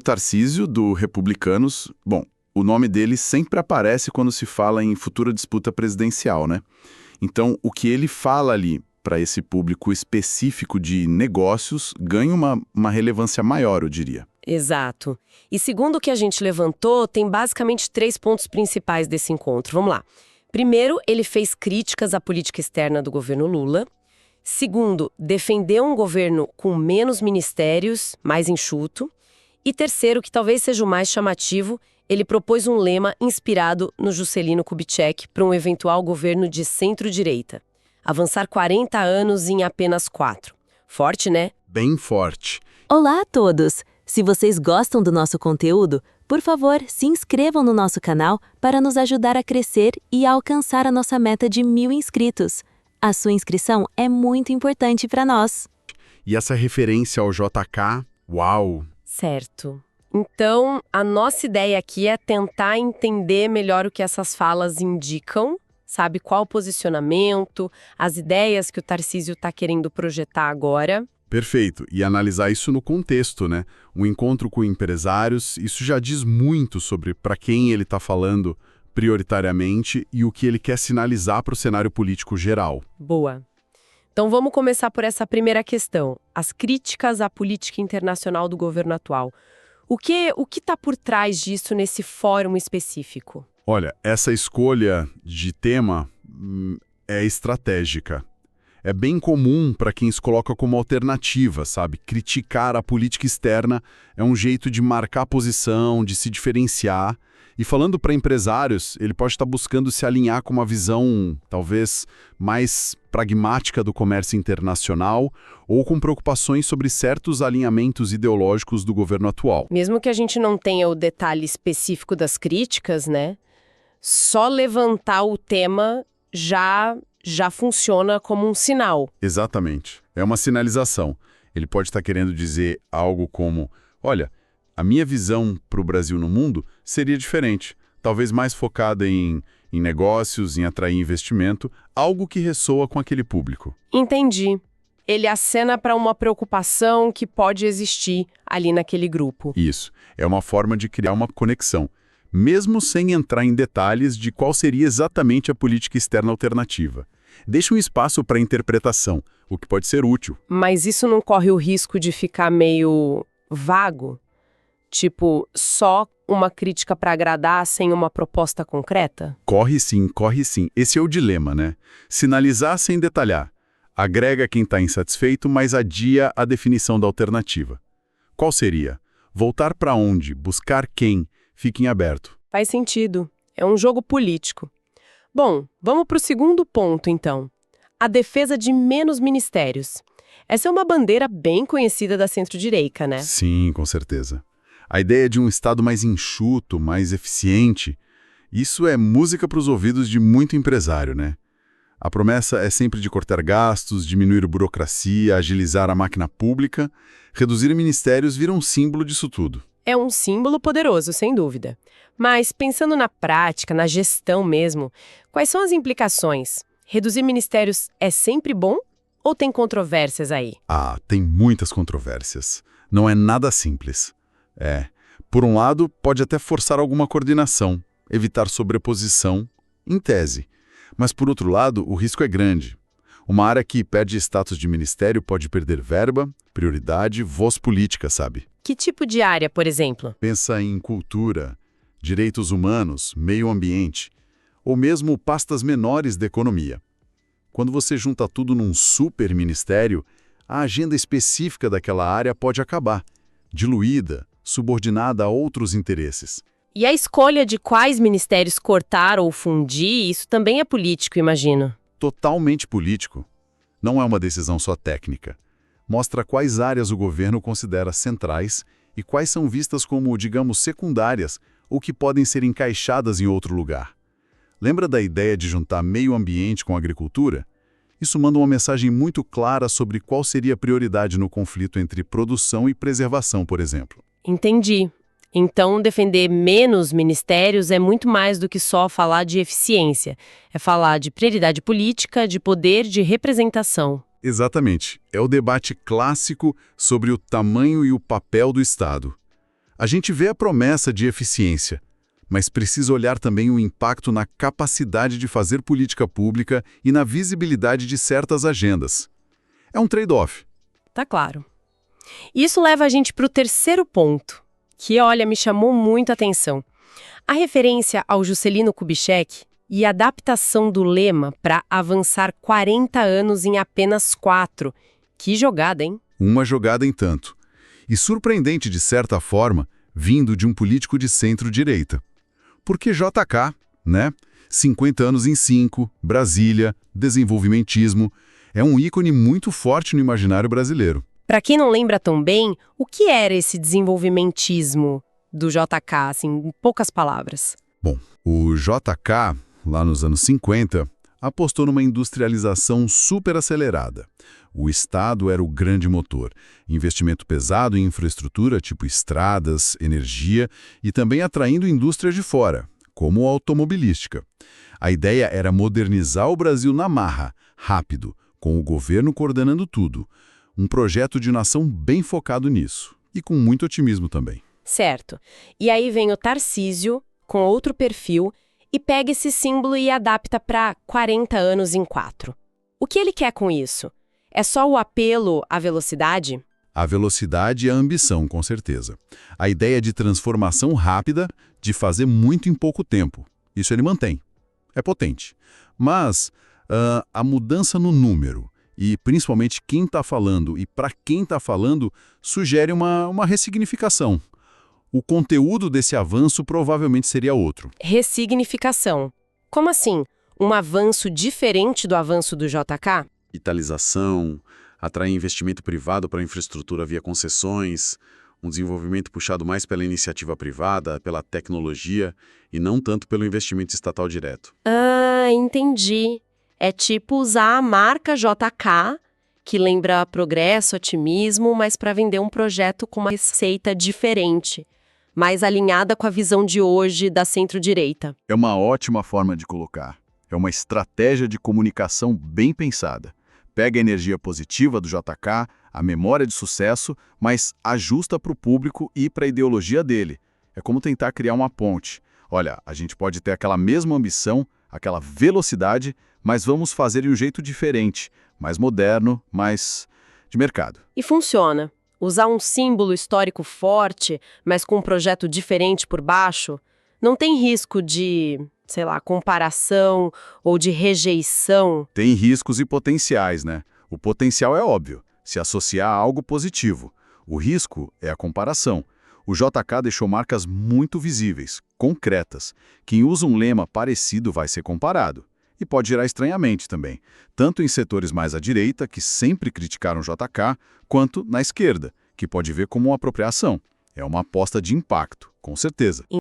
Tarcísio, do Republicanos, bom, o nome dele sempre aparece quando se fala em futura disputa presidencial, né? Então, o que ele fala ali para esse público específico de negócios ganha uma relevância maior, eu diria. Exato. E segundo o que a gente levantou, tem basicamente 3 pontos principais desse encontro. Vamos lá. Primeiro, ele fez críticas à política externa do governo Lula. Segundo, defendeu um governo com menos ministérios, mais enxuto. E terceiro, que talvez seja o mais chamativo, ele propôs um lema inspirado no Juscelino Kubitschek para um eventual governo de centro-direita. Avançar 40 anos em apenas 4. Forte, né? Bem forte. Olá a todos! Se vocês gostam do nosso conteúdo, por favor, se inscrevam no nosso canal para nos ajudar a crescer e a alcançar a nossa meta de 1.000 inscritos. A sua inscrição é muito importante para nós. E essa referência ao JK, uau! Certo. Então, a nossa ideia aqui é tentar entender melhor o que essas falas indicam, sabe? Qual o posicionamento, as ideias que o Tarcísio está querendo projetar agora. Perfeito. E analisar isso no contexto, né? Um encontro com empresários, isso já diz muito sobre para quem ele está falando prioritariamente e o que ele quer sinalizar para o cenário político geral. Boa. Então vamos começar por essa primeira questão, as críticas à política internacional do governo atual. O que está por trás disso nesse fórum específico? Olha, essa escolha de tema é estratégica. É bem comum para quem se coloca como alternativa, sabe? Criticar a política externa é um jeito de marcar posição, de se diferenciar. E falando para empresários, ele pode estar buscando se alinhar com uma visão, talvez, mais pragmática do comércio internacional ou com preocupações sobre certos alinhamentos ideológicos do governo atual. Mesmo que a gente não tenha o detalhe específico das críticas, né? Só levantar o tema já funciona como um sinal. Exatamente. É uma sinalização. Ele pode estar querendo dizer algo como, olha, a minha visão para o Brasil no mundo seria diferente, talvez mais focada em negócios, em atrair investimento, algo que ressoa com aquele público. Entendi. Ele acena para uma preocupação que pode existir ali naquele grupo. Isso. É uma forma de criar uma conexão, mesmo sem entrar em detalhes de qual seria exatamente a política externa alternativa. Deixa um espaço para interpretação, o que pode ser útil. Mas isso não corre o risco de ficar meio vago? Tipo, só uma crítica para agradar sem uma proposta concreta? Corre sim, corre sim. Esse é o dilema, né? Sinalizar sem detalhar. Agrega quem está insatisfeito, mas adia a definição da alternativa. Qual seria? Voltar para onde? Buscar quem? Fique em aberto. Faz sentido. É um jogo político. Bom, vamos para o segundo ponto, então. A defesa de menos ministérios. Essa é uma bandeira bem conhecida da centro-direita, né? Sim, com certeza. A ideia de um Estado mais enxuto, mais eficiente, isso é música para os ouvidos de muito empresário, né? A promessa é sempre de cortar gastos, diminuir a burocracia, agilizar a máquina pública. Reduzir ministérios vira um símbolo disso tudo. É um símbolo poderoso, sem dúvida. Mas, pensando na prática, na gestão mesmo, quais são as implicações? Reduzir ministérios é sempre bom ou tem controvérsias aí? Ah, tem muitas controvérsias. Não é nada simples. Por um lado, pode até forçar alguma coordenação, evitar sobreposição, em tese. Mas, por outro lado, o risco é grande. Uma área que perde status de ministério pode perder verba, prioridade, voz política, sabe? Que tipo de área, por exemplo? Pensa em cultura, direitos humanos, meio ambiente, ou mesmo pastas menores da economia. Quando você junta tudo num super ministério, a agenda específica daquela área pode acabar, diluída, subordinada a outros interesses. E a escolha de quais ministérios cortar ou fundir, isso também é político, imagino. Totalmente político. Não é uma decisão só técnica. Mostra quais áreas o governo considera centrais e quais são vistas como, digamos, secundárias ou que podem ser encaixadas em outro lugar. Lembra da ideia de juntar meio ambiente com agricultura? Isso manda uma mensagem muito clara sobre qual seria a prioridade no conflito entre produção e preservação, por exemplo. Entendi. Então, defender menos ministérios é muito mais do que só falar de eficiência. É falar de prioridade política, de poder, de representação. Exatamente. É o debate clássico sobre o tamanho e o papel do Estado. A gente vê a promessa de eficiência, mas precisa olhar também o impacto na capacidade de fazer política pública e na visibilidade de certas agendas. É um trade-off. Tá claro. Isso leva a gente para o terceiro ponto, que, olha, me chamou muito a atenção. A referência ao Juscelino Kubitschek e a adaptação do lema para avançar 40 anos em apenas 4. Que jogada, hein? Uma jogada em tanto. E surpreendente, de certa forma, vindo de um político de centro-direita. Porque JK, né? 50 anos em 5, Brasília, desenvolvimentismo, é um ícone muito forte no imaginário brasileiro. Para quem não lembra tão bem, o que era esse desenvolvimentismo do JK, assim, em poucas palavras? Bom, o JK, lá nos anos 50, apostou numa industrialização super acelerada. O Estado era o grande motor. Investimento pesado em infraestrutura, tipo estradas, energia, e também atraindo indústria de fora, como a automobilística. A ideia era modernizar o Brasil na marra, rápido, com o governo coordenando tudo. Um projeto de nação bem focado nisso, e com muito otimismo também. Certo. E aí vem o Tarcísio, com outro perfil, e pega esse símbolo e adapta para 40 anos em 4. O que ele quer com isso? É só o apelo à velocidade? A velocidade e a ambição, com certeza. A ideia de transformação rápida, de fazer muito em pouco tempo. Isso ele mantém. É potente. Mas a mudança no número, e principalmente quem está falando e para quem está falando, sugere uma ressignificação. O conteúdo desse avanço provavelmente seria outro. Ressignificação. Como assim? Um avanço diferente do avanço do JK? Vitalização, atrair investimento privado para a infraestrutura via concessões, um desenvolvimento puxado mais pela iniciativa privada, pela tecnologia, e não tanto pelo investimento estatal direto. Ah, entendi. É tipo usar a marca JK, que lembra progresso, otimismo, mas para vender um projeto com uma receita diferente, mais alinhada com a visão de hoje da centro-direita. É uma ótima forma de colocar. É uma estratégia de comunicação bem pensada. Pega a energia positiva do JK, a memória de sucesso, mas ajusta para o público e para a ideologia dele. É como tentar criar uma ponte. Olha, a gente pode ter aquela mesma ambição, aquela velocidade, mas vamos fazer de um jeito diferente, mais moderno, mais de mercado. E funciona. Usar um símbolo histórico forte, mas com um projeto diferente por baixo, não tem risco de, sei lá, comparação ou de rejeição. Tem riscos e potenciais, né? O potencial é óbvio, se associar a algo positivo. O risco é a comparação. O JK deixou marcas muito visíveis, concretas. Quem usa um lema parecido vai ser comparado. E pode gerar estranhamento também, tanto em setores mais à direita, que sempre criticaram o JK, quanto na esquerda, que pode ver como uma apropriação. É uma aposta de impacto, com certeza.